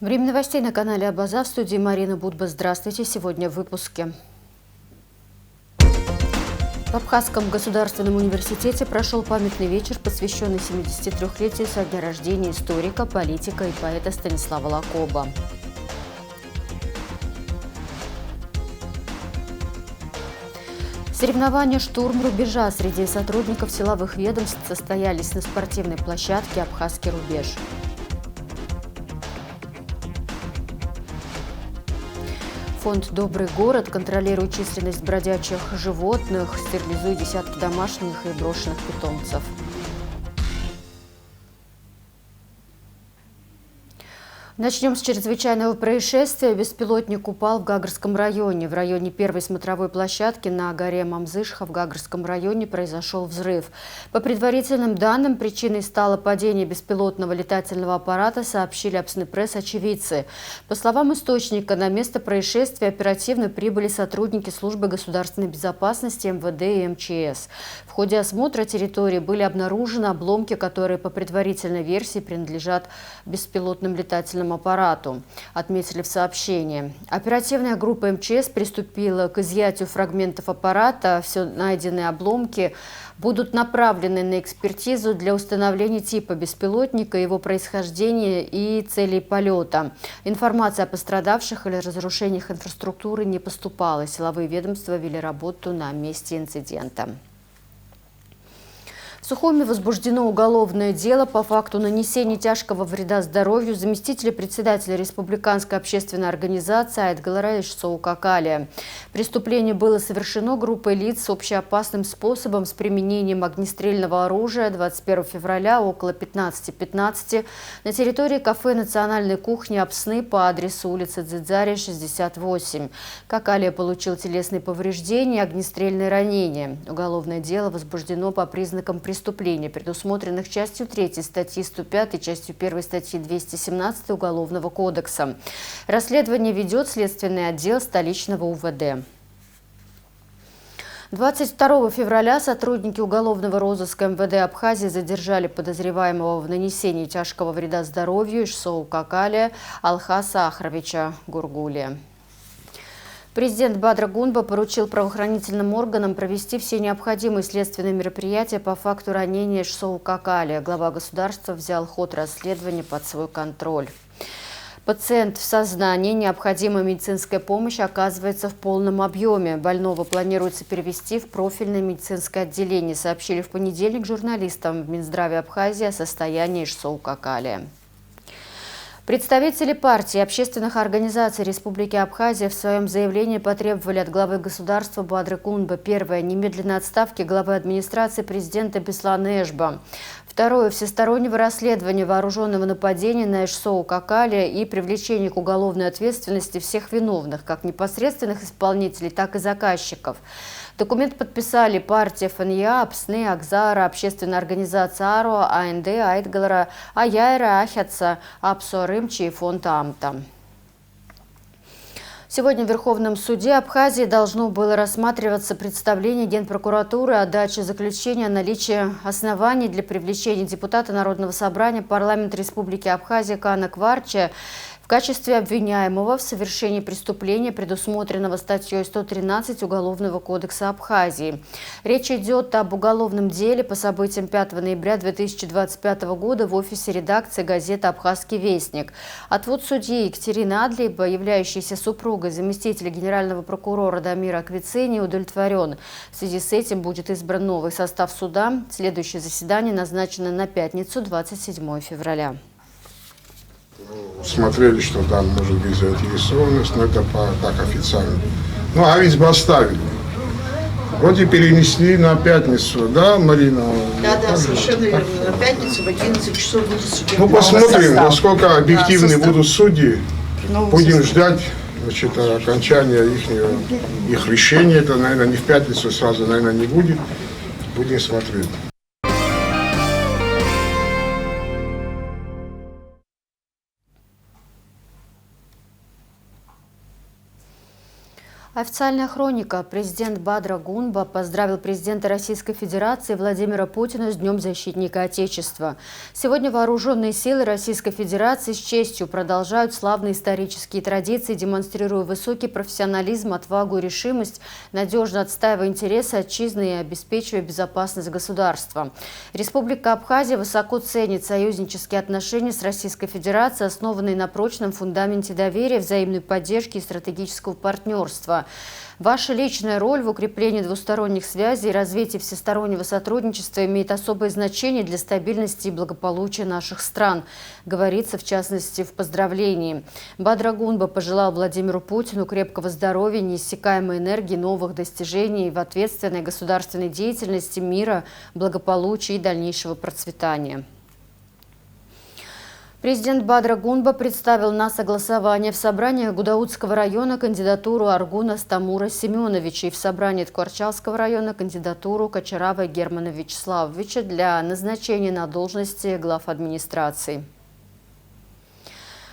Время новостей на канале Абаза. В студии Марина Будба. Здравствуйте. Сегодня в выпуске. В Абхазском государственном университете прошел памятный вечер, посвященный 73-летию со дня рождения историка, политика и поэта Станислава Лакоба. Соревнования «Штурм рубежа» среди сотрудников силовых ведомств состоялись на спортивной площадке «Абхазский рубеж». Фонд «Добрый город» контролирует численность бродячих животных, стерилизует десятки домашних и брошенных питомцев. Начнем с чрезвычайного происшествия. Беспилотник упал в Гагарском районе. В районе первой смотровой площадки на горе Мамзышха в Гагарском районе произошел взрыв. По предварительным данным, причиной стало падение беспилотного летательного аппарата, сообщили Апснепресс очевидцы. По словам источника, на место происшествия оперативно прибыли сотрудники службы государственной безопасности МВД и МЧС. В ходе осмотра территории были обнаружены обломки, которые по предварительной версии принадлежат беспилотным летательным аппарату, отметили в сообщении. Оперативная группа МЧС приступила к изъятию фрагментов аппарата. Все найденные обломки будут направлены на экспертизу для установления типа беспилотника, его происхождения и целей полета. Информация о пострадавших или разрушениях инфраструктуры не поступала. Силовые ведомства вели работу на месте инцидента. В Сухуми возбуждено уголовное дело по факту нанесения тяжкого вреда здоровью заместителя председателя Республиканской общественной организации Айтгалара Ишсоукакалия. Преступление было совершено группой лиц с общеопасным способом с применением огнестрельного оружия 21 февраля около 15:15 на территории кафе национальной кухни Апсны по адресу улицы Дзидзари, 68. Какалия получил телесные повреждения и огнестрельные ранения. Уголовное дело возбуждено по признакам преступления, предусмотренных частью 3 статьи 105 и частью 1 статьи 217 Уголовного кодекса. Расследование ведет Следственный отдел столичного УВД. 22 февраля сотрудники уголовного розыска МВД Абхазии задержали подозреваемого в нанесении тяжкого вреда здоровью Ишсоукакалия Алхаса Ахровича Гургулия. Президент Бадра Гунба поручил правоохранительным органам провести все необходимые следственные мероприятия по факту ранения Ишсоукакалия. Глава государства взял ход расследования под свой контроль. Пациент в сознании, необходимая медицинская помощь оказывается в полном объеме. Больного планируется перевести в профильное медицинское отделение, сообщили в понедельник журналистам в Минздраве Абхазии о состоянии Ишсоукакалия. Представители партий и общественных организаций Республики Абхазия в своем заявлении потребовали от главы государства Бадры Гунба: первое – немедленной отставки главы администрации президента Беслана Эшба. Второе – всестороннего расследования вооруженного нападения на Ишсоукакалия и привлечения к уголовной ответственности всех виновных, как непосредственных исполнителей, так и заказчиков. Документ подписали партия ФНЯ, Апсны, Акзара, общественная организация АРО, АНД, Айтгалара, Аяйра, Ахятса, Апсо Рымчи и фонд Амта. Сегодня в Верховном суде Абхазии должно было рассматриваться представление Генпрокуратуры о даче заключения о наличии оснований для привлечения депутата Народного собрания парламента Республики Абхазия Кана Кварча в качестве обвиняемого в совершении преступления, предусмотренного статьей 113 Уголовного кодекса Абхазии. Речь идет об уголовном деле по событиям 5 ноября 2025 года в офисе редакции газеты «Абхазский вестник». Отвод судьи Екатерины Адлиева, являющейся супругой заместителя генерального прокурора Дамира Аквицини, удовлетворен. В связи с этим будет избран новый состав суда. Следующее заседание назначено на пятницу, 27 февраля. Смотрели, что там может быть заинтересованность, но это так официально. Ну, а ведь бы оставили. Вроде перенесли на пятницу, да, Марина? Да, совершенно верно. На пятницу в 11 часов будет судебный. Ну, посмотрим, насколько объективны будут судьи. Будем ждать, значит, окончания их решения. Это, наверное, не в пятницу сразу, наверное, не будет. Будем смотреть. Официальная хроника. Президент Бадра Гунба поздравил президента Российской Федерации Владимира Путина с Днем защитника Отечества. Сегодня вооруженные силы Российской Федерации с честью продолжают славные исторические традиции, демонстрируя высокий профессионализм, отвагу и решимость, надежно отстаивая интересы отчизны и обеспечивая безопасность государства. Республика Абхазия высоко ценит союзнические отношения с Российской Федерацией, основанные на прочном фундаменте доверия, взаимной поддержки и стратегического партнерства. Ваша личная роль в укреплении двусторонних связей и развитии всестороннего сотрудничества имеет особое значение для стабильности и благополучия наших стран, говорится в частности в поздравлении. Бадра Гунба пожелал Владимиру Путину крепкого здоровья, неиссякаемой энергии, новых достижений в ответственной государственной деятельности, мира, благополучия и дальнейшего процветания. Президент Бадра Гунба представил на согласование в собрании Гудаутского района кандидатуру Аргуна Стамура Семеновича и в собрании Ткварчалского района кандидатуру Кочарава Германа Вячеславовича для назначения на должности глав администрации.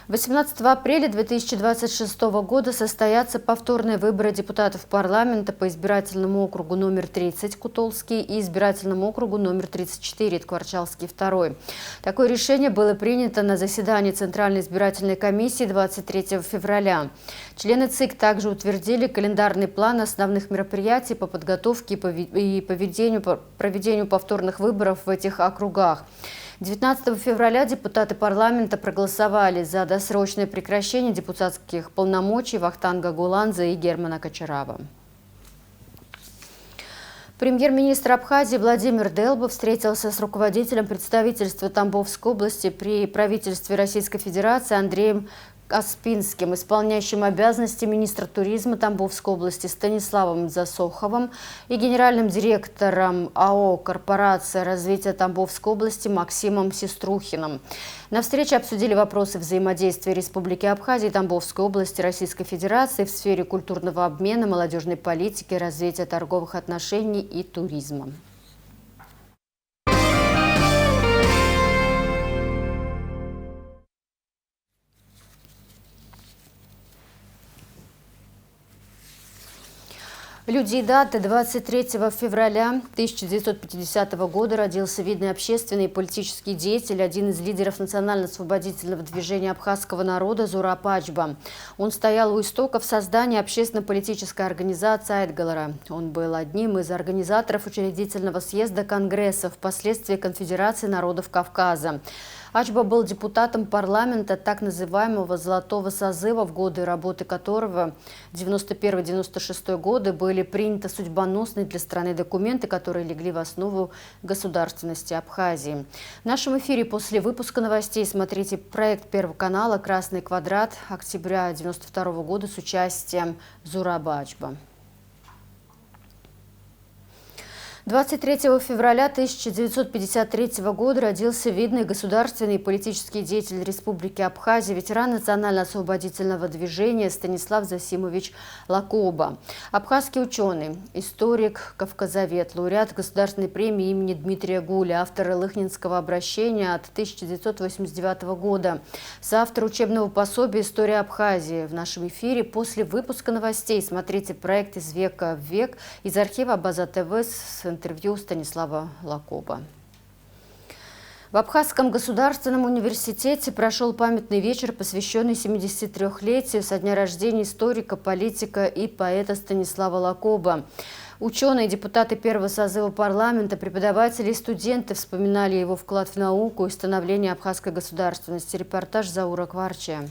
18 апреля 2026 года состоятся повторные выборы депутатов парламента по избирательному округу номер 30 Кутолский и избирательному округу номер 34 Ткварчалский 2. Такое решение было принято на заседании Центральной избирательной комиссии 23 февраля. Члены ЦИК также утвердили календарный план основных мероприятий по подготовке и проведению повторных выборов в этих округах. 19 февраля депутаты парламента проголосовали за досрочное прекращение депутатских полномочий Вахтанга Гуланза и Германа Кочарава. Премьер-министр Абхазии Владимир Делба встретился с руководителем представительства Тамбовской области при правительстве Российской Федерации Андреем Каспинским, исполняющим обязанности министра туризма Тамбовской области Станиславом Засоховым и генеральным директором АО «Корпорация развития Тамбовской области» Максимом Сеструхиным. На встрече обсудили вопросы взаимодействия Республики Абхазия и Тамбовской области Российской Федерации в сфере культурного обмена, молодежной политики, развития торговых отношений и туризма. Люди и даты. 23 февраля 1950 года родился видный общественный и политический деятель, один из лидеров национально-освободительного движения абхазского народа Зураб Ачба. Он стоял у истоков создания общественно-политической организации Айтгалара. Он был одним из организаторов учредительного съезда Конгресса, впоследствии Конфедерации народов Кавказа. Ачба был депутатом парламента так называемого «золотого созыва», в годы работы которого 91-96 годы были приняты судьбоносные для страны документы, которые легли в основу государственности Абхазии. В нашем эфире после выпуска новостей смотрите проект Первого канала «Красный квадрат» октября 1992 года с участием Зураба Ачба. 23 февраля 1953 года родился видный государственный и политический деятель Республики Абхазия, ветеран национально-освободительного движения Станислав Засимович Лакоба. Абхазский ученый, историк, кавказовед, лауреат Государственной премии имени Дмитрия Гуля, автор Лыхнинского обращения от 1989 года, соавтор учебного пособия «История Абхазии». В нашем эфире после выпуска новостей смотрите проект «Из века в век» из архива Абаза ТВ с интервью Станислава Лакоба. В Абхазском государственном университете прошел памятный вечер, посвященный 73-летию со дня рождения историка, политика и поэта Станислава Лакоба. Ученые, депутаты первого созыва парламента, преподаватели и студенты вспоминали его вклад в науку и становление абхазской государственности. Репортаж Заура Кварчия.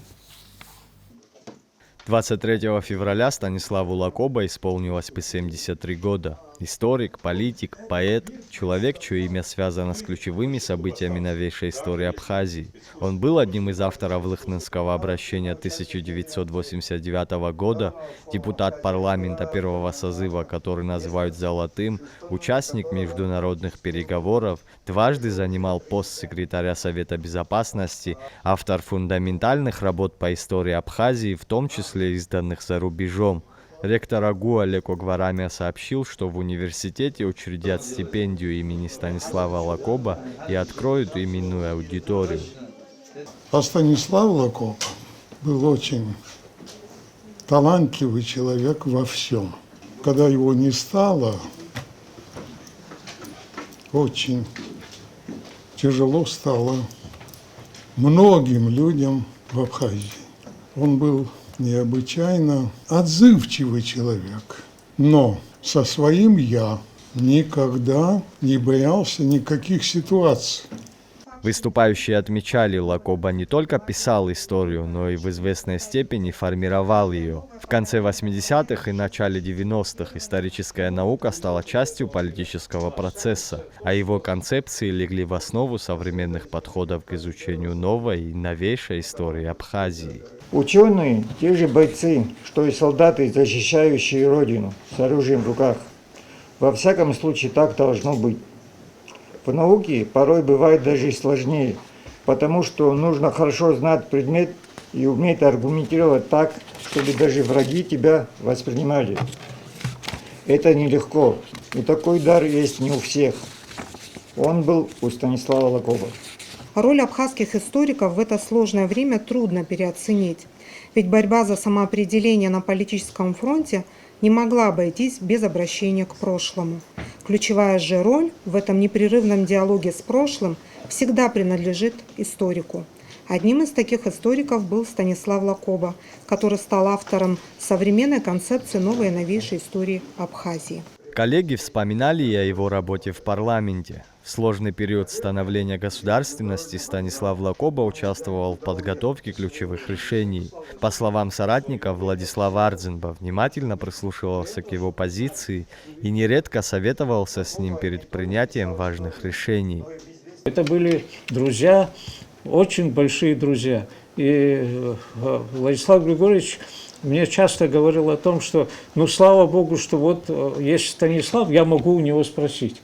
23 февраля Станиславу Лакоба исполнилось бы 73 года. Историк, политик, поэт, человек, чье имя связано с ключевыми событиями новейшей истории Абхазии. Он был одним из авторов Лыхнинского обращения 1989 года, депутат парламента первого созыва, который называют «золотым», участник международных переговоров, дважды занимал пост секретаря Совета Безопасности, автор фундаментальных работ по истории Абхазии, в том числе изданных за рубежом. Ректор АГУ Олег Огварамя сообщил, что в университете учредят стипендию имени Станислава Лакоба и откроют именную аудиторию. А Станислав Лакоба был очень талантливый человек во всем. Когда его не стало, очень тяжело стало многим людям в Абхазии. Он был необычайно отзывчивый человек, но со своим «я» никогда не боялся никаких ситуаций. Выступающие отмечали, Лакоба не только писал историю, но и в известной степени формировал ее. В конце 80-х и начале 90-х историческая наука стала частью политического процесса, а его концепции легли в основу современных подходов к изучению новой и новейшей истории Абхазии. Ученые – те же бойцы, что и солдаты, защищающие Родину с оружием в руках. Во всяком случае, так должно быть. В науке порой бывает даже и сложнее, потому что нужно хорошо знать предмет и уметь аргументировать так, чтобы даже враги тебя воспринимали. Это нелегко, и такой дар есть не у всех. Он был у Станислава Лакоба. Роль абхазских историков в это сложное время трудно переоценить, ведь борьба за самоопределение на политическом фронте не могла обойтись без обращения к прошлому. Ключевая же роль в этом непрерывном диалоге с прошлым всегда принадлежит историку. Одним из таких историков был Станислав Лакоба, который стал автором современной концепции новой и новейшей истории Абхазии. Коллеги вспоминали и о его работе в парламенте. В сложный период становления государственности Станислав Лакоба участвовал в подготовке ключевых решений. По словам соратника, Владислав Ардзенба внимательно прислушивался к его позиции и нередко советовался с ним перед принятием важных решений. Это были друзья, очень большие друзья. И Владислав Григорьевич мне часто говорил о том, что, ну, слава Богу, что вот есть Станислав, я могу у него спросить.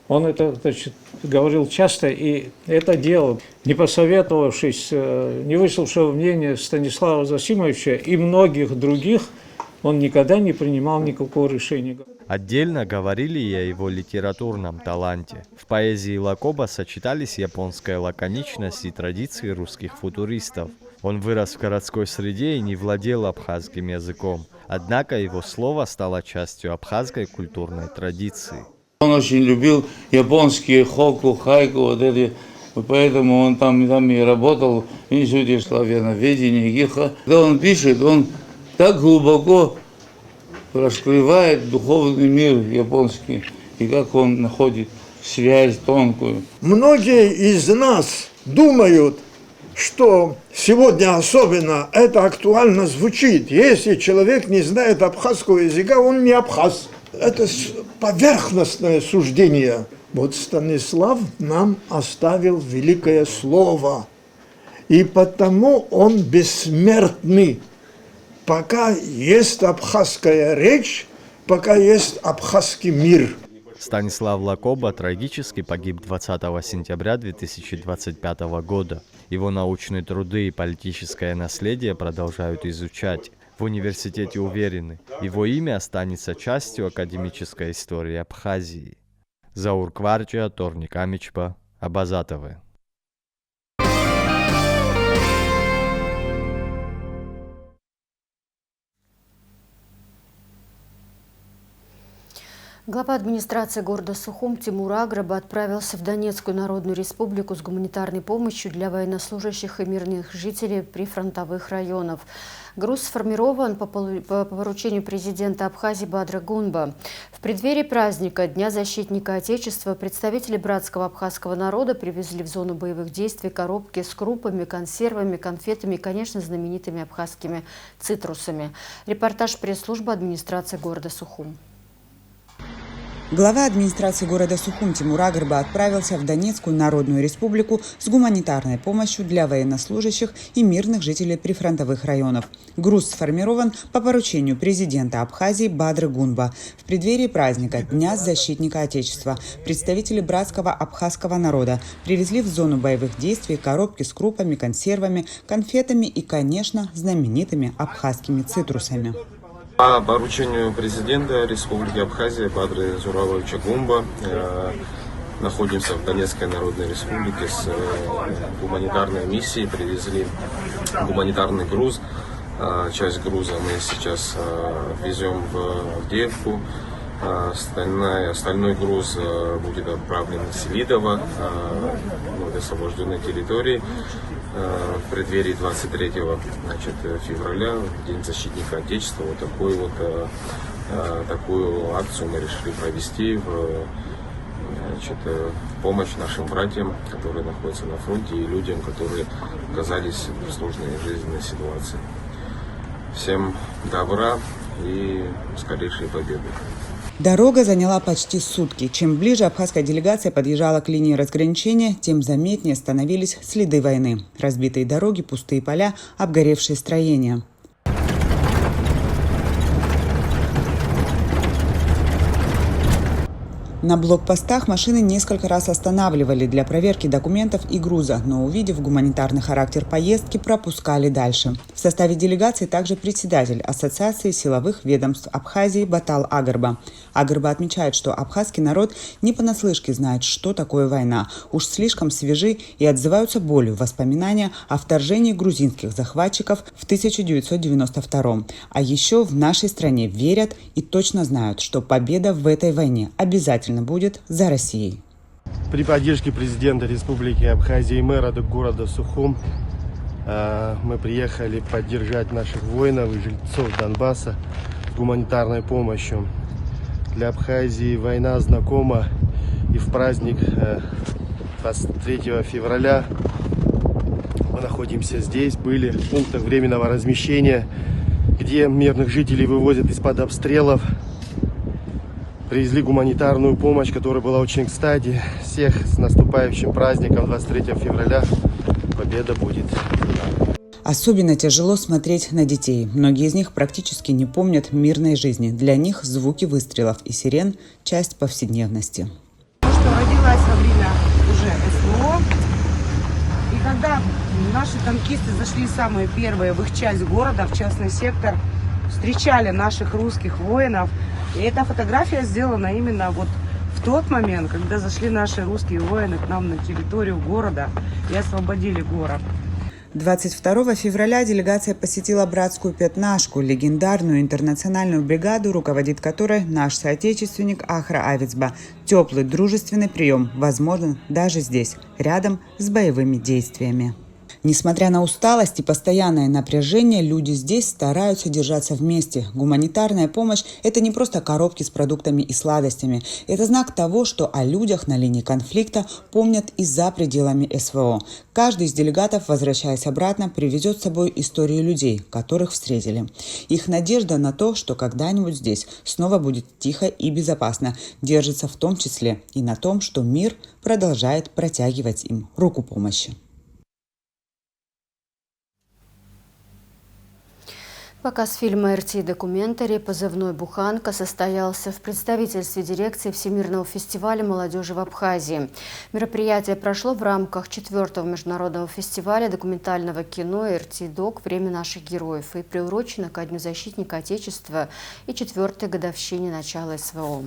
Он это, значит, говорил часто и это делал, не посоветовавшись, не выслушав мнение Станислава Зосимовича и многих других, он никогда не принимал никакого решения. Отдельно говорили и о его литературном таланте. В поэзии Лакоба сочетались японская лаконичность и традиции русских футуристов. Он вырос в городской среде и не владел абхазским языком, однако его слово стало частью абхазской культурной традиции. Он очень любил японские хоку, хайку, вот эти, поэтому он там и работал в институте славяноведения, ГИХа. Когда он пишет, он так глубоко раскрывает духовный мир японский, и как он находит связь тонкую. Многие из нас думают, что сегодня особенно это актуально звучит. Если человек не знает абхазского языка, он не абхаз. Это поверхностное суждение. Вот Станислав нам оставил великое слово, и потому он бессмертный. Пока есть абхазская речь, пока есть абхазский мир. Станислав Лакоба трагически погиб 20 сентября 2025 года. Его научные труды и политическое наследие продолжают изучать. В университете уверены, его имя останется частью академической истории Абхазии. Заур Кварча, Торник Амичпа, Абазатовы. Глава администрации города Сухум Тимур Аграба отправился в Донецкую Народную Республику с гуманитарной помощью для военнослужащих и мирных жителей прифронтовых районов. Груз сформирован по поручению президента Абхазии Бадры Гунба. В преддверии праздника Дня защитника Отечества представители братского абхазского народа привезли в зону боевых действий коробки с крупами, консервами, конфетами и, конечно, знаменитыми абхазскими цитрусами. Репортаж пресс-службы администрации города Сухум. Глава администрации города Сухум Тимур Аграба отправился в Донецкую Народную Республику с гуманитарной помощью для военнослужащих и мирных жителей прифронтовых районов. Груз сформирован по поручению президента Абхазии Бадры Гунба. В преддверии праздника Дня защитника Отечества представители братского абхазского народа привезли в зону боевых действий коробки с крупами, консервами, конфетами и, конечно, знаменитыми абхазскими цитрусами. По поручению президента Республики Абхазия Бадры Зурабовича Гунба находимся в Донецкой Народной Республике с гуманитарной миссией. Привезли гуманитарный груз Часть груза мы сейчас везем в Авдеевку. Остальной груз будет отправлен в Селидово, в освобожденной территории. В преддверии 23 февраля, День защитника Отечества, такую акцию мы решили провести в помощь нашим братьям, которые находятся на фронте, и людям, которые оказались в сложной жизненной ситуации. Всем добра и скорейшей победы. Дорога заняла почти сутки. Чем ближе абхазская делегация подъезжала к линии разграничения, тем заметнее становились следы войны. Разбитые дороги, пустые поля, обгоревшие строения. На блокпостах машины несколько раз останавливали для проверки документов и груза, но, увидев гуманитарный характер поездки, пропускали дальше. В составе делегации также председатель Ассоциации силовых ведомств Абхазии Батал Агарба. Агарба отмечает, что абхазский народ не понаслышке знает, что такое война, уж слишком свежи и отзываются болью воспоминания о вторжении грузинских захватчиков в 1992. А еще в нашей стране верят и точно знают, что победа в этой войне обязательно будет за Россией. При поддержке президента Республики Абхазия и мэра города Сухум мы приехали поддержать наших воинов и жильцов Донбасса гуманитарной помощью. Для Абхазии война знакома, и в праздник 23 февраля мы находимся здесь, были в пунктах временного размещения, где мирных жителей вывозят из-под обстрелов. Привезли гуманитарную помощь, которая была очень кстати. Всех с наступающим праздником 23 февраля. Победа будет. Особенно тяжело смотреть на детей. Многие из них практически не помнят мирной жизни. Для них звуки выстрелов и сирен – часть повседневности. Родилась во время уже СВО. И когда наши танкисты зашли самые первые в их часть города, в частный сектор, встречали наших русских воинов. И эта фотография сделана именно вот в тот момент, когда зашли наши русские воины к нам на территорию города и освободили город. 22 февраля делегация посетила братскую пятнашку, легендарную интернациональную бригаду, руководит которой наш соотечественник Ахра Авицба. Теплый, дружественный прием возможен даже здесь, рядом с боевыми действиями. Несмотря на усталость и постоянное напряжение, люди здесь стараются держаться вместе. Гуманитарная помощь – это не просто коробки с продуктами и сладостями. Это знак того, что о людях на линии конфликта помнят и за пределами СВО. Каждый из делегатов, возвращаясь обратно, привезет с собой историю людей, которых встретили. Их надежда на то, что когда-нибудь здесь снова будет тихо и безопасно, держится в том числе и на том, что мир продолжает протягивать им руку помощи. Показ фильма «РТ Документари» «Позывной Буханка» состоялся в представительстве дирекции Всемирного фестиваля молодежи в Абхазии. Мероприятие прошло в рамках 4-го международного фестиваля документального кино «РТ Док. Время наших героев» и приурочено ко Дню защитника Отечества и 4-й годовщине начала СВО.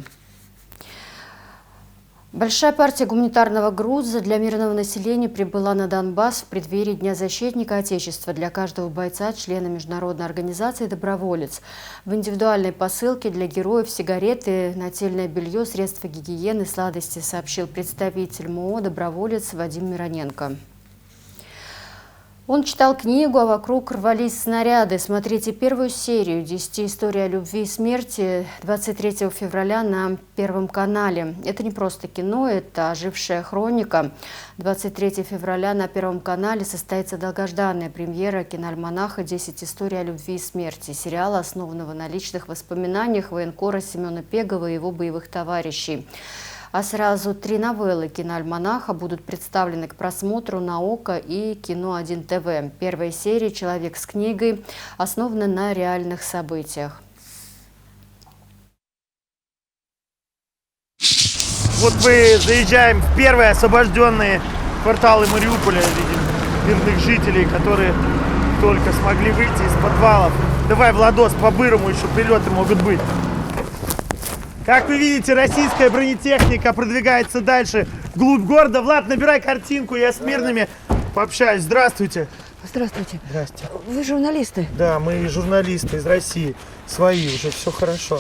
Большая партия гуманитарного груза для мирного населения прибыла на Донбасс в преддверии Дня защитника Отечества для каждого бойца, члена международной организации «Доброволец». В индивидуальной посылке для героев сигареты, нательное белье, средства гигиены, сладости, сообщил представитель МОО «Доброволец» Вадим Мироненко. Он читал книгу, а вокруг рвались снаряды. Смотрите первую серию 10 историй о любви и смерти 23 февраля на Первом канале. Это не просто кино, это ожившая хроника. 23 февраля на Первом канале состоится долгожданная премьера киноальманаха «10 историй о любви и смерти», сериала, основанного на личных воспоминаниях военкора Семена Пегова и его боевых товарищей. А сразу 3 новеллы киноальманаха будут представлены к просмотру на ОКО и Кино1 ТВ. Первая серия «Человек с книгой» основана на реальных событиях. Вот мы заезжаем в первые освобожденные кварталы Мариуполя, видим мирных жителей, которые только смогли выйти из подвалов. Давай, Владос, по-бырому еще прилеты могут быть. Как вы видите, российская бронетехника продвигается дальше, вглубь города. Влад, набирай картинку, я с мирными пообщаюсь. Здравствуйте. Здравствуйте. Здрасте. Вы журналисты? Да, мы журналисты из России. Свои уже, все хорошо.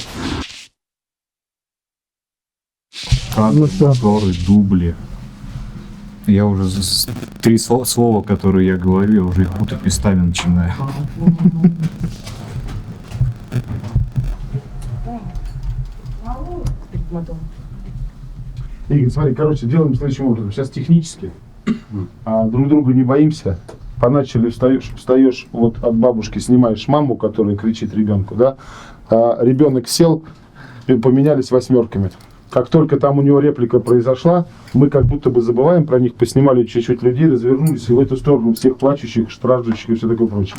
Кадры, дубли. Я уже 3 слова, которые я говорю, я уже их путать местами начинаю. Игорь, смотри, короче, делаем следующим образом. Сейчас технически, друг друга не боимся. Поначали встаешь вот от бабушки, снимаешь маму, которая кричит ребенку, да? Ребенок сел, поменялись 8-ками. Как только там у него реплика произошла, мы как будто бы забываем про них, поснимали чуть-чуть людей, развернулись и в эту сторону всех плачущих, страждущих и все такое прочее.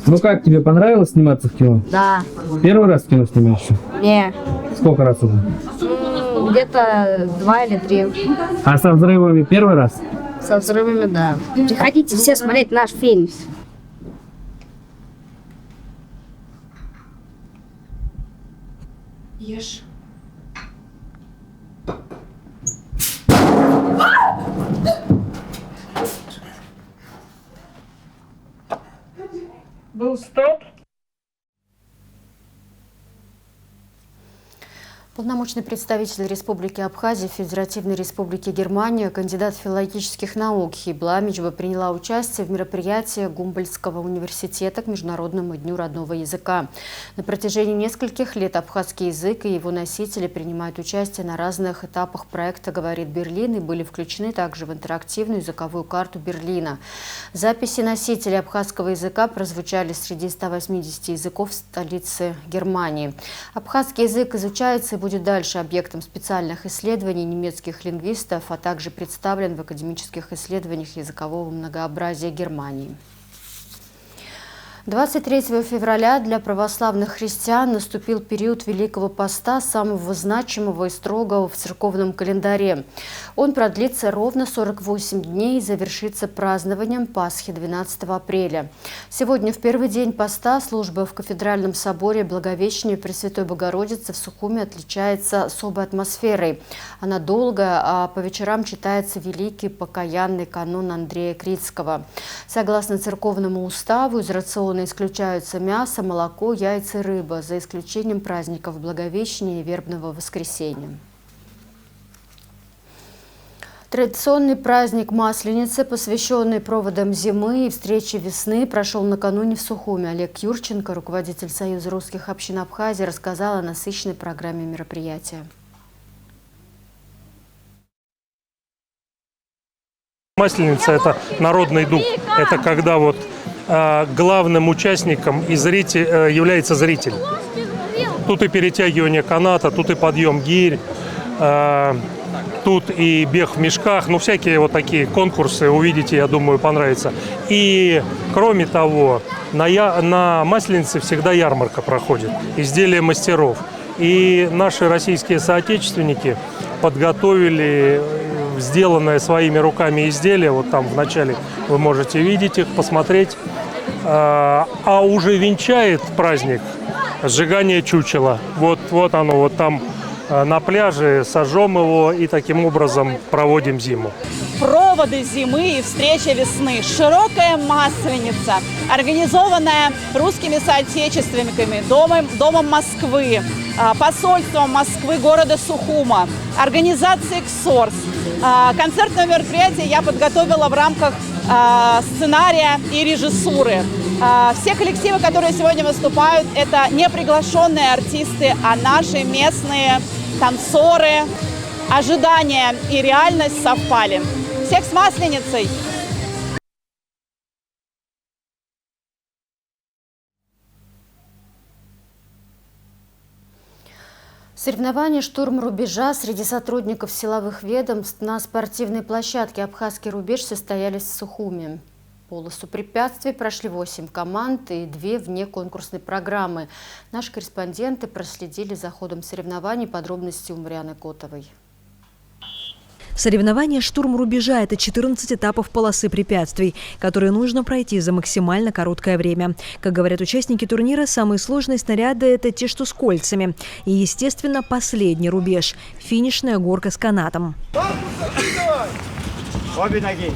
Ну как, тебе понравилось сниматься в кино? Да. Первый раз в кино снимаешься? Не. Сколько раз уже? Где-то 2 или 3. А со взрывами первый раз? Со взрывами, да. Приходите все смотреть наш фильм. Ешь. Был стоп. Полномочный представитель Республики Абхазия Федеративной Республики Германия, кандидат филологических наук Хибла Мичба приняла участие в мероприятии Гумбольдтского университета к Международному дню родного языка. На протяжении нескольких лет абхазский язык и его носители принимают участие на разных этапах проекта «Говорит Берлин» и были включены также в интерактивную языковую карту Берлина. Записи носителей абхазского языка прозвучали среди 180 языков столицы Германии. Абхазский язык изучается и будет дальше объектом специальных исследований немецких лингвистов, а также представлен в академических исследованиях языкового многообразия Германии. 23 февраля для православных христиан наступил период Великого Поста, самого значимого и строгого в церковном календаре. Он продлится ровно 48 дней и завершится празднованием Пасхи 12 апреля. Сегодня, в первый день поста, служба в кафедральном соборе Благовещения Пресвятой Богородицы в Сухуми отличается особой атмосферой. Она долгая, а по вечерам читается великий покаянный канон Андрея Критского. Согласно церковному уставу, из рациона исключаются мясо, молоко, яйца и рыба, за исключением праздников Благовещения и Вербного воскресенья. Традиционный праздник Масленицы, посвященный проводам зимы и встрече весны, прошел накануне в Сухуми. Олег Юрченко, руководитель Союза русских общин Абхазии, рассказал о насыщенной программе мероприятия. Масленица – это народный дух. Это когда вот главным участником и является зритель. Тут и перетягивание каната, тут и подъем гирь, тут и бег в мешках. Ну, всякие вот такие конкурсы увидите, я думаю, понравится. И, кроме того, на Масленице всегда ярмарка проходит, изделия мастеров. И наши российские соотечественники подготовили сделанное своими руками изделие. Вот там вначале вы можете видеть их, посмотреть. А уже венчает праздник сжигание чучела. Вот оно, вот там на пляже сожжем его и таким образом проводим зиму. Проводы зимы и встреча весны. Широкая Масленица, организованная русскими соотечественниками, Домом Москвы, посольством Москвы города Сухума, организацией «КСОРС». Концертное мероприятие я подготовила в рамках сценария и режиссуры. Все коллективы, которые сегодня выступают, это не приглашенные артисты, а наши местные танцоры. Ожидания и реальность совпали. Всех с Масленицей! Соревнования «Штурм рубежа» среди сотрудников силовых ведомств на спортивной площадке «Абхазский рубеж» состоялись в Сухуми. Полосу препятствий прошли 8 команд и 2 вне конкурсной программы. Наши корреспонденты проследили за ходом соревнований. Подробности у Марианы Котовой. Соревнование «Штурм рубежа» – это 14 этапов полосы препятствий, которые нужно пройти за максимально короткое время. Как говорят участники турнира, самые сложные снаряды – это те, что с кольцами. И, естественно, последний рубеж – финишная горка с канатом. Обе ноги.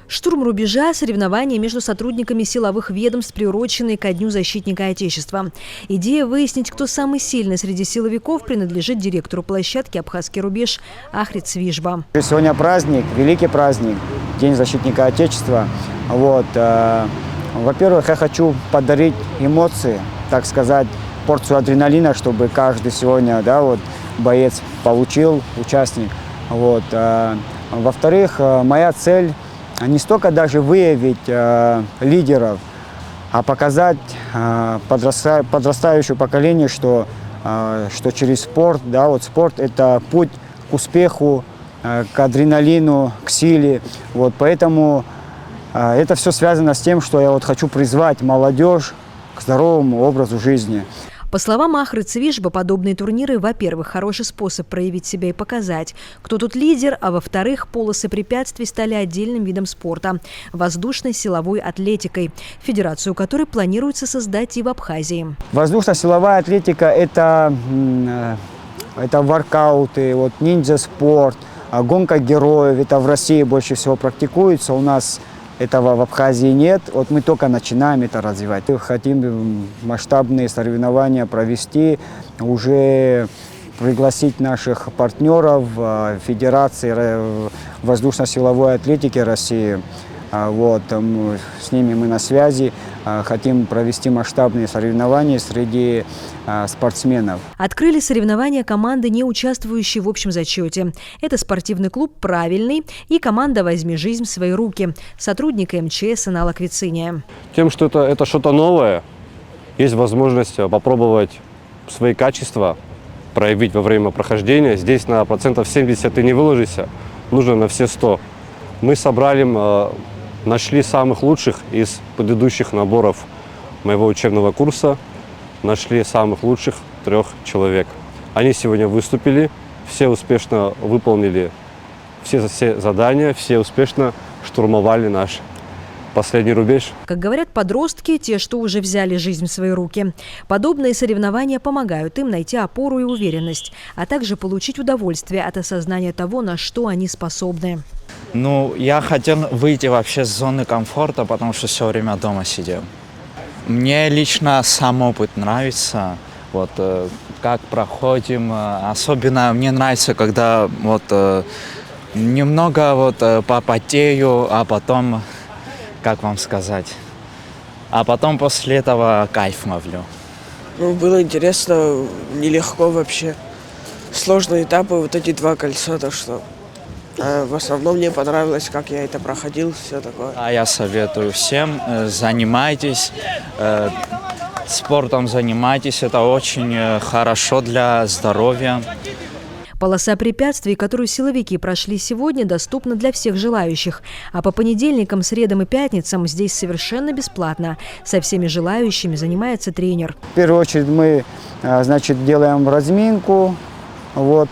«Штурм рубежа» – соревнования между сотрудниками силовых ведомств, приуроченные ко Дню защитника Отечества. Идея выяснить, кто самый сильный среди силовиков, принадлежит директору площадки «Абхазский рубеж» Ахрид Свижба. Сегодня праздник, великий праздник, День защитника Отечества. Во-первых, я хочу подарить эмоции, так сказать, порцию адреналина, чтобы каждый сегодня, боец получил, участник. Во-вторых, моя цель не столько даже выявить лидеров, а показать подрастающему поколению, что через спорт, спорт – это путь к успеху, к адреналину, к силе. Поэтому это все связано с тем, что я хочу призвать молодежь к здоровому образу жизни. По словам Ахрид Свижба, подобные турниры, во-первых, хороший способ проявить себя и показать, кто тут лидер, а во-вторых, полосы препятствий стали отдельным видом спорта – воздушной силовой атлетикой, федерацию которой планируется создать и в Абхазии. Воздушно-силовая атлетика – это воркауты, ниндзя-спорт, гонка героев. Это в России больше всего практикуется, у нас этого в Абхазии нет. Мы только начинаем это развивать. Хотим масштабные соревнования провести, уже пригласить наших партнеров Федерации воздушно-силовой атлетики России. С ними мы на связи. Хотим провести масштабные соревнования среди спортсменов. Открыли соревнования команды, не участвующие в общем зачете. Это спортивный клуб «Правильный» и команда «Возьми жизнь в свои руки», сотрудника МЧС аналог Вициния. Тем, что это что-то новое, есть возможность попробовать свои качества, проявить во время прохождения. Здесь на 70% ты не выложишься, нужно на все 100. Мы собрали, нашли самых лучших из предыдущих наборов моего учебного курса, нашли самых лучших 3 человек. Они сегодня выступили, все успешно выполнили все задания, все успешно штурмовали наш последний рубеж. Как говорят подростки, те, что уже взяли жизнь в свои руки, подобные соревнования помогают им найти опору и уверенность, а также получить удовольствие от осознания того, на что они способны. Я хотел выйти вообще с зоны комфорта, потому что все время дома сидел. Мне лично сам опыт нравится, как проходим. Особенно мне нравится, когда немного попотею, а потом, как вам сказать, а потом после этого кайф ловлю. Было интересно, нелегко вообще. Сложные этапы, эти 2 кольца, то что... В основном мне понравилось, как я это проходил, все такое. Я советую всем, занимайтесь, спортом занимайтесь, это очень хорошо для здоровья. Полоса препятствий, которую силовики прошли сегодня, доступна для всех желающих. А по понедельникам, средам и пятницам здесь совершенно бесплатно. Со всеми желающими занимается тренер. В первую очередь мы делаем разминку,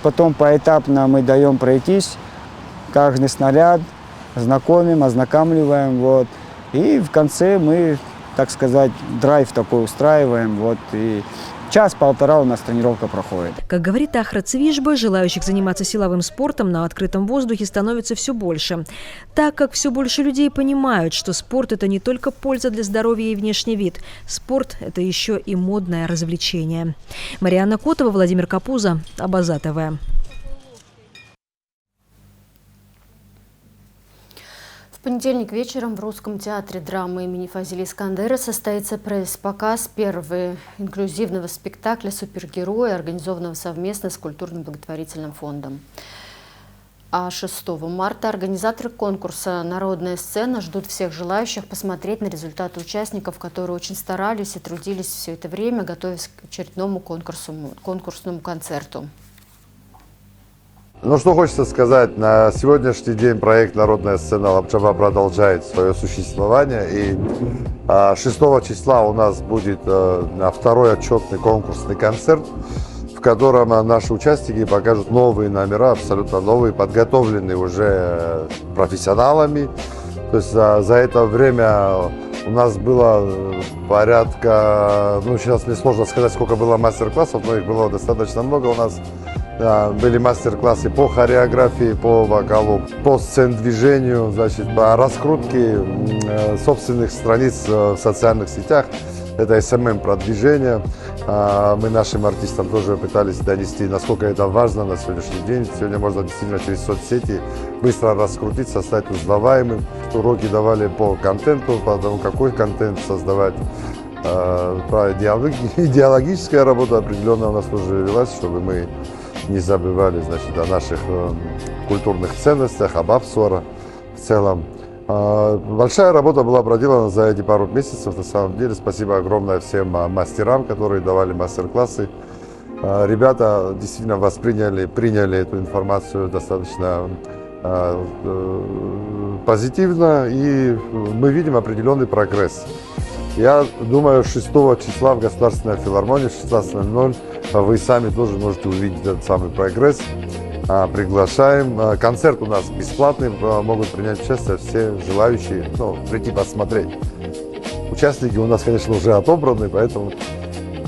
потом поэтапно мы даем пройтись. Каждый снаряд знакомим, ознакомливаем. И в конце мы, так сказать, драйв такой устраиваем. И час-полтора у нас тренировка проходит. Как говорит Ахрид Свижба, желающих заниматься силовым спортом на открытом воздухе становится все больше. Так как все больше людей понимают, что спорт – это не только польза для здоровья и внешний вид. Спорт – это еще и модное развлечение. Мариана Котова, Владимир Капуза, Абаза ТВ. В понедельник вечером в Русском театре драмы имени Фазили Искандера состоится пресс-показ первого инклюзивного спектакля «Супергерои», организованного совместно с Культурным благотворительным фондом. А 6 марта организаторы конкурса «Народная сцена» ждут всех желающих посмотреть на результаты участников, которые очень старались и трудились все это время, готовясь к очередному конкурсному концерту. Ну, что хочется сказать, на сегодняшний день проект «Народная сцена Лабчаба» продолжает свое существование. И 6 числа у нас будет второй отчетный конкурсный концерт, в котором наши участники покажут новые номера, абсолютно новые, подготовленные уже профессионалами. То есть за это время у нас было порядка, ну сейчас мне сложно сказать, сколько было мастер-классов, но их было достаточно много. У нас были мастер-классы по хореографии, по вокалу, по сцен-движению, значит, по раскрутке собственных страниц в социальных сетях. Это SMM-продвижение. Мы нашим артистам тоже пытались донести, насколько это важно на сегодняшний день. Сегодня можно действительно через соцсети быстро раскрутиться, стать узнаваемым. Уроки давали по контенту, по тому, какой контент создавать. Идеологическая работа определенно у нас тоже велась, чтобы мы не забывали, значит, о наших культурных ценностях, об Апсуара в целом. Большая работа была проделана за эти пару месяцев, на самом деле. Спасибо огромное всем мастерам, которые давали мастер-классы. Ребята действительно приняли эту информацию достаточно позитивно, и мы видим определенный прогресс. Я думаю, 6 числа в Государственной филармонии в 16:00 вы сами тоже можете увидеть этот самый прогресс. Приглашаем. Концерт у нас бесплатный, могут принять участие все желающие, прийти посмотреть. Участники у нас, конечно, уже отобраны, поэтому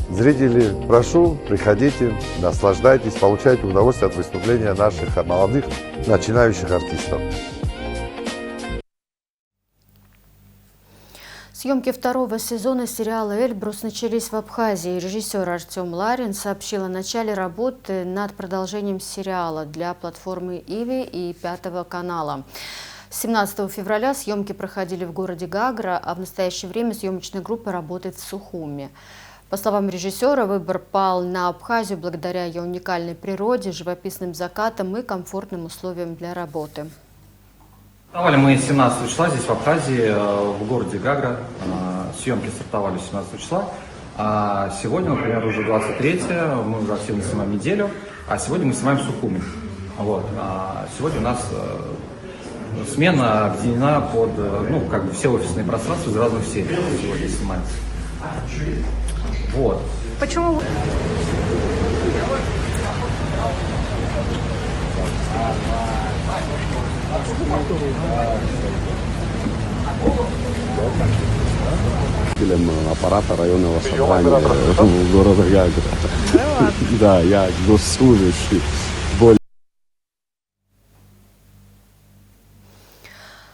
зрители, прошу, приходите, наслаждайтесь, получайте удовольствие от выступления наших молодых начинающих артистов. Съемки второго сезона сериала «Эльбрус» начались в Абхазии. Режиссер Артем Ларин сообщил о начале работы над продолжением сериала для платформы Иви и Пятого канала. 17 февраля съемки проходили в городе Гагра, а в настоящее время съемочная группа работает в Сухуми. По словам режиссера, выбор пал на Абхазию благодаря ее уникальной природе, живописным закатам и комфортным условиям для работы. Стартовали мы 17 числа здесь, в Абхазии, в городе Гагра. Съемки стартовали 17 числа. А сегодня, например, уже 23-е, мы уже активно снимаем неделю, а сегодня мы снимаем в Сухуми. Вот. Сегодня у нас смена объединена под все офисные пространства из разных серий. Сегодня снимается. Вот. Почему? Аппарата районного собрания города Гагра. Да, я госслужащий.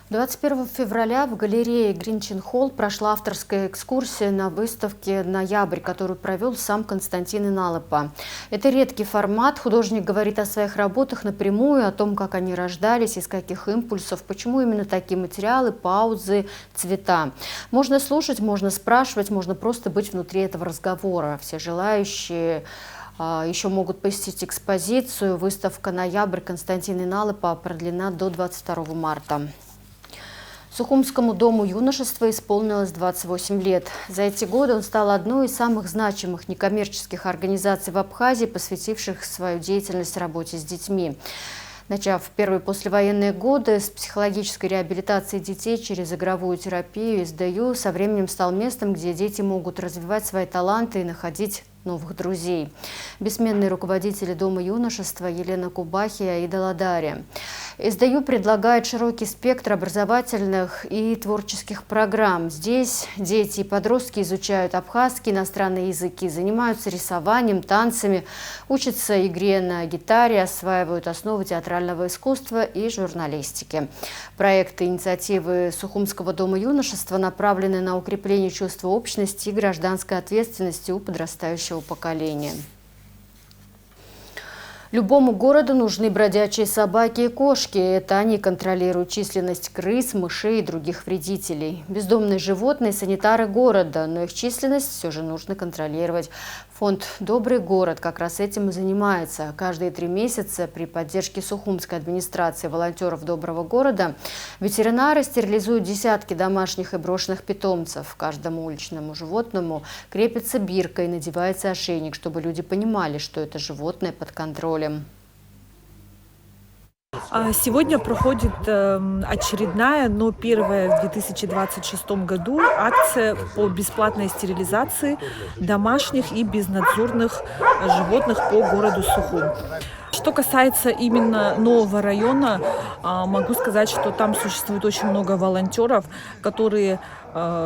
21 февраля в галерее Гринчин-Холл прошла авторская экскурсия на выставке «Ноябрь», которую провел сам Константин Иналыпа. Это редкий формат. Художник говорит о своих работах напрямую, о том, как они рождались, из каких импульсов, почему именно такие материалы, паузы, цвета. Можно слушать, можно спрашивать, можно просто быть внутри этого разговора. Все желающие еще могут посетить экспозицию. Выставка «Ноябрь» Константина Иналыпа продлена до 22 марта. Сухумскому дому юношества исполнилось 28 лет. За эти годы он стал одной из самых значимых некоммерческих организаций в Абхазии, посвятивших свою деятельность работе с детьми. Начав в первые послевоенные годы с психологической реабилитации детей через игровую терапию, СДЮ со временем стал местом, где дети могут развивать свои таланты и находить новых друзей. Бессменные руководители Дома юношества Елена Кубахи и Аида Ладари. СДЮ предлагает широкий спектр образовательных и творческих программ. Здесь дети и подростки изучают абхазские иностранные языки, занимаются рисованием, танцами, учатся игре на гитаре, осваивают основы театрального искусства и журналистики. Проекты и инициативы Сухумского дома юношества направлены на укрепление чувства общности и гражданской ответственности у подрастающего поколения. Любому городу нужны бродячие собаки и кошки. Это они контролируют численность крыс, мышей и других вредителей. Бездомные животные – санитары города, но их численность все же нужно контролировать. Фонд «Добрый город» как раз этим и занимается. Каждые 3 месяца при поддержке Сухумской администрации волонтеров «Доброго города» ветеринары стерилизуют десятки домашних и брошенных питомцев. Каждому уличному животному крепится бирка и надевается ошейник, чтобы люди понимали, что это животное под контролем. Сегодня проходит очередная, но первая в 2026 году акция по бесплатной стерилизации домашних и безнадзорных животных по городу Сухум. Что касается именно нового района, могу сказать, что там существует очень много волонтеров, которые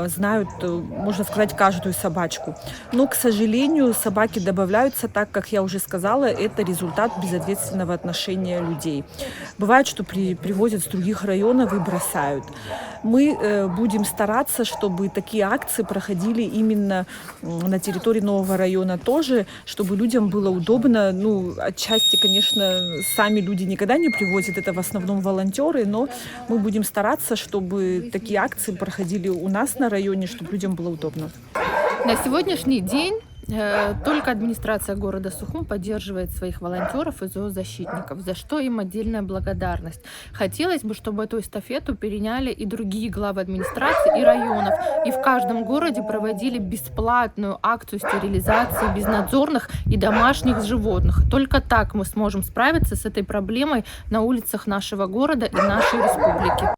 знают, можно сказать, каждую собачку. Но, к сожалению, собаки добавляются, так как я уже сказала, это результат безответственного отношения людей. Бывает, что привозят с других районов и бросают. Мы будем стараться, чтобы такие акции проходили именно на территории нового района тоже, чтобы людям было удобно. Ну, отчасти, конечно, сами люди никогда не привозят, это в основном волонтеры, но мы будем стараться, чтобы такие акции проходили у нас на районе, чтобы людям было удобно. На сегодняшний день только администрация города Сухум поддерживает своих волонтеров и зоозащитников, за что им отдельная благодарность. Хотелось бы, чтобы эту эстафету переняли и другие главы администрации и районов, и в каждом городе проводили бесплатную акцию стерилизации безнадзорных и домашних животных. Только так мы сможем справиться с этой проблемой на улицах нашего города и нашей республики.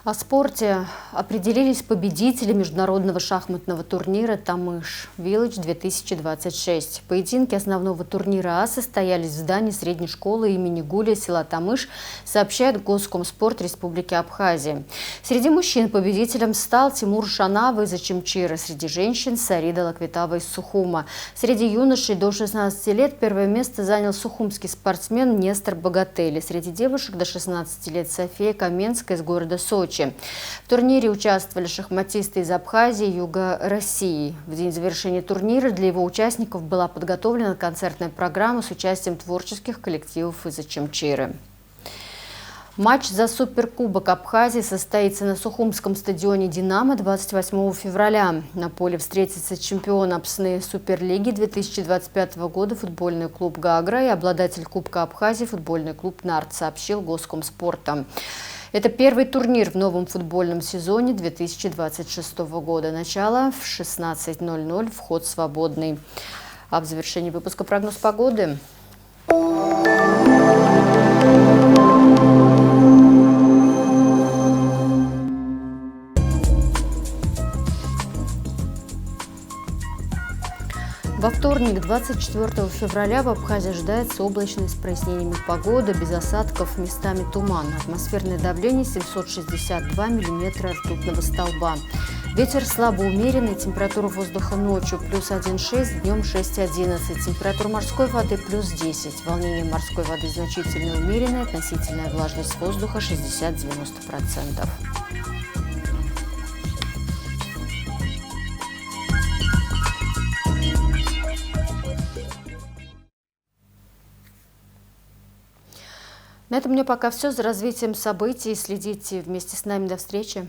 О спорте определились победители международного шахматного турнира «Тамыш Вилледж-2026». Поединки основного турнира состоялись в здании средней школы имени Гуля, села Тамыш, сообщает Госкомспорт Республики Абхазия. Среди мужчин победителем стал Тимур Шанава из Ачимчира, среди женщин – Сарида Лаквитава из Сухума. Среди юношей до 16 лет первое место занял сухумский спортсмен Нестор Богатели. Среди девушек до 16 лет София Каменская из города Сочи. В турнире участвовали шахматисты из Абхазии и юга России. В день завершения турнира для его участников была подготовлена концертная программа с участием творческих коллективов из Ачимчиры. Матч за Суперкубок Абхазии состоится на Сухумском стадионе «Динамо» 28 февраля. На поле встретятся чемпион Апсны Суперлиги 2025 года футбольный клуб «Гагра» и обладатель Кубка Абхазии футбольный клуб «Нарт», сообщил Госкомспорта. Это первый турнир в новом футбольном сезоне 2026 года. Начало в 16:00, вход свободный. А в завершении выпуска прогноз погоды. Во вторник, 24 февраля, в Абхазии ожидается облачность с прояснениями погоды, без осадков, местами туман. Атмосферное давление 762 миллиметра ртутного столба. Ветер слабо умеренный, температура воздуха ночью +1,6, днем 6,11. Температура морской воды +10. Волнение морской воды значительно умеренное, относительная влажность воздуха 60-90%. На этом у меня пока все. За развитием событий следите вместе с нами. До встречи.